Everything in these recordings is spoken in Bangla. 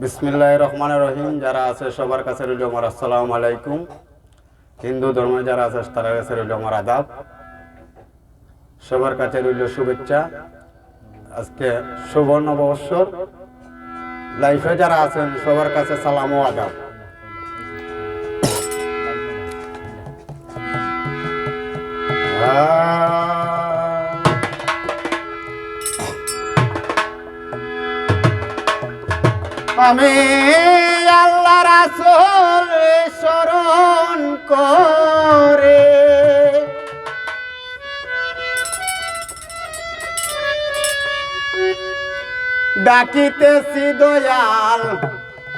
বিসমিল্লাহির রহমানির রহিম। যারা আছে সবার কাছে রইল আমার আসসালামু আলাইকুম। হিন্দু ধর্মে যারা আছে তাদের কাছে রইল আমার আদাব। সবার কাছে রইল শুভেচ্ছা। আজকে শুভ নববর্ষর লাইফে যারা আছেন সবার কাছে সালাম ও আদাব। আমি আল্লাহ রাসূল শরণ করে ডাকিতেছি দয়াল,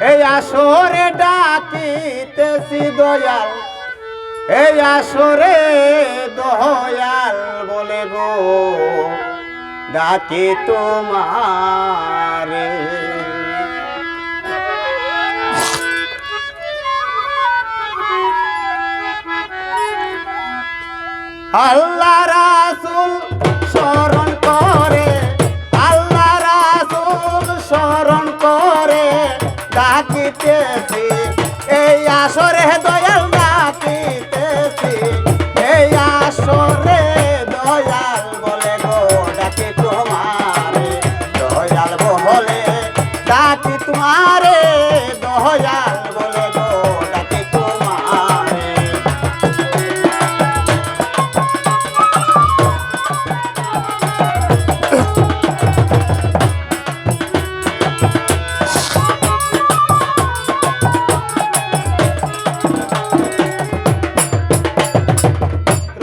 এই আসরে ডাকিতেছি দয়াল, এই আসরে দয়াল বলে গো ডাকি তোমারে। আল্লাহ রাসূল শরণ করে, আল্লাহ রাসূল শরণ করে ডাকিতেছি এই আসরে দয়াল, ডাকিতেছি এই আসরে দয়াল বলে গো ডাকি তোমারে, দয়াল বলে ডাকি তোমারে, দয়াল বলে গো ডাকি তোমারে।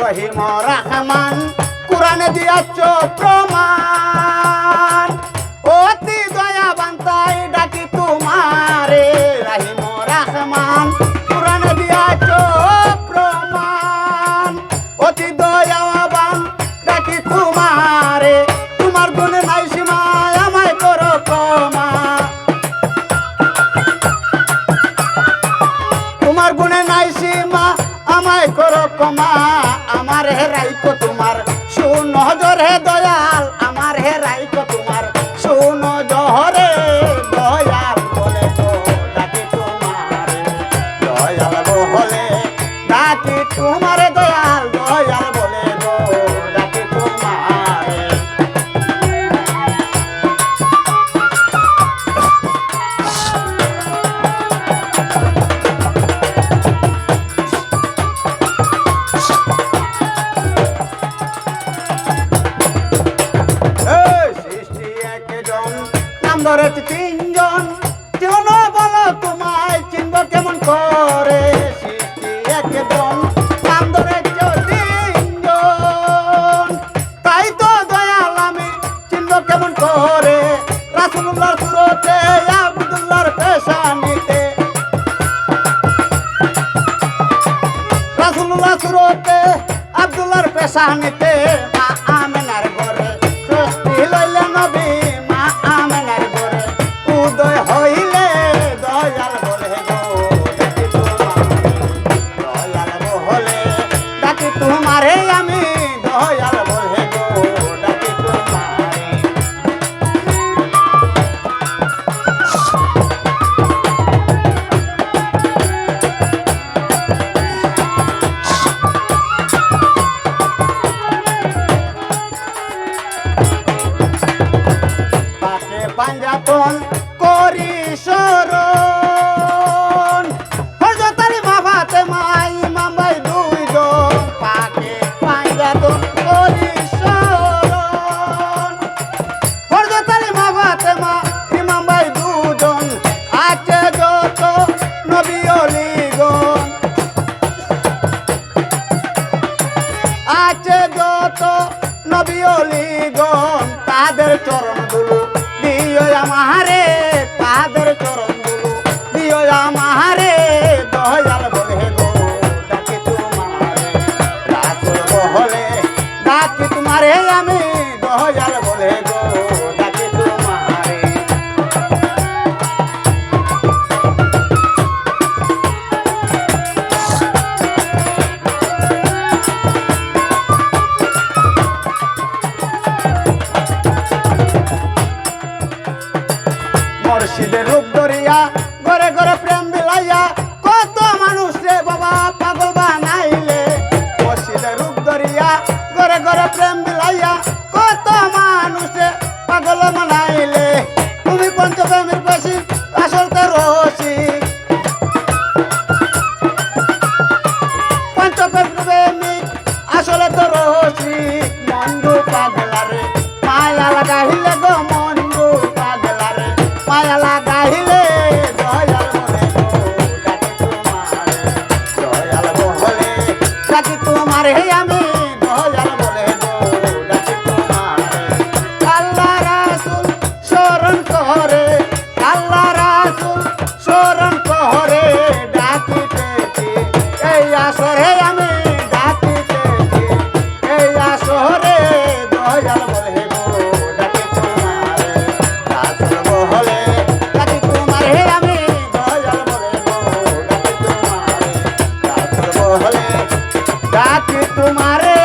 রহিম রহমান কুরআনে দিয়াছ প্রমাণ, অতি দয়াবান তাই ডাকি তোমারে। রহিম রহমান কুরআনে দিয়াছ প্রমাণ, অতি দয়াবান ডাকি তোমারে। তোমার গুণে নাই সীমা, আমায় করো ক্ষমা, তোমার গুণে নাই সীমা, আমায় করো ক্ষমা। আমার হেরাইকো তোমার সুনজরে দয়াল, আমার হেরাইকো তোমার সুনজরে দয়াল বলে গো ডাকি তোমারে, দয়াল বলে ডাকি তোমারে, দয়াল দয়াল বলে গো ডাকি তোমারে। নাম ধরেছি তিনজন, কেন বলো তোমায় চিনব কেমন করে? সৃষ্টি একজন, নাম ধরেছ তিনজন, তাই তো দয়াল আমি চিনব কেমন করে? রাসূলুল্লাহর সুরতে, আব্দুল্লাহর পেশানিতে, রাসূলুল্লাহর সুরতে, আব্দুল্লাহর পেশানিতে। মা আমেনার ঘরে সৃষ্টি লইলে নবী, মা আমেনার ঘরে উদয় হইলে দয়াল বলে গো ডাকি তোমারে, দয়াল বলে ডাকি তোমারে আমি, দয়াল বলে গো ডাকি তোমারে। দরিয়া ঘরে ঘরে প্রেম বিলাইয়া কত মানুষ রে বাবা পাগল বানাইলে মুর্শিদের রূপ দরিয়া ঘরে ঘরে প্রেম বিলাইয়া কত মানুষ রে পাগল বানাইলে তুমি পঞ্চপ্রেমের বেশি আসল তো রসিক পঞ্চপ্রেমিক আসলে তো রসিক মন্দু পাগলারে মায়া লাগাইলে গো মন্দু পাগলারে মায়া লাগাইলে দয়াল বলে দয়াল বলে ডাকি তোমারে আমি দয়াল বলে ডাকি তোমারে আল্লাহ রাসূল স্মরণ করে আল্লাহ রাসূল স্মরণ করে ডাকিতেছি এই আসরে আমি ডাকিতেছি এই আসরে দয়াল বলে ডাকি তোমারে রাসূল বলে ডাকি তোমারে আমি দয়াল বলে ডাকি তোমারে রাসূল বলে ডাকি তোমারে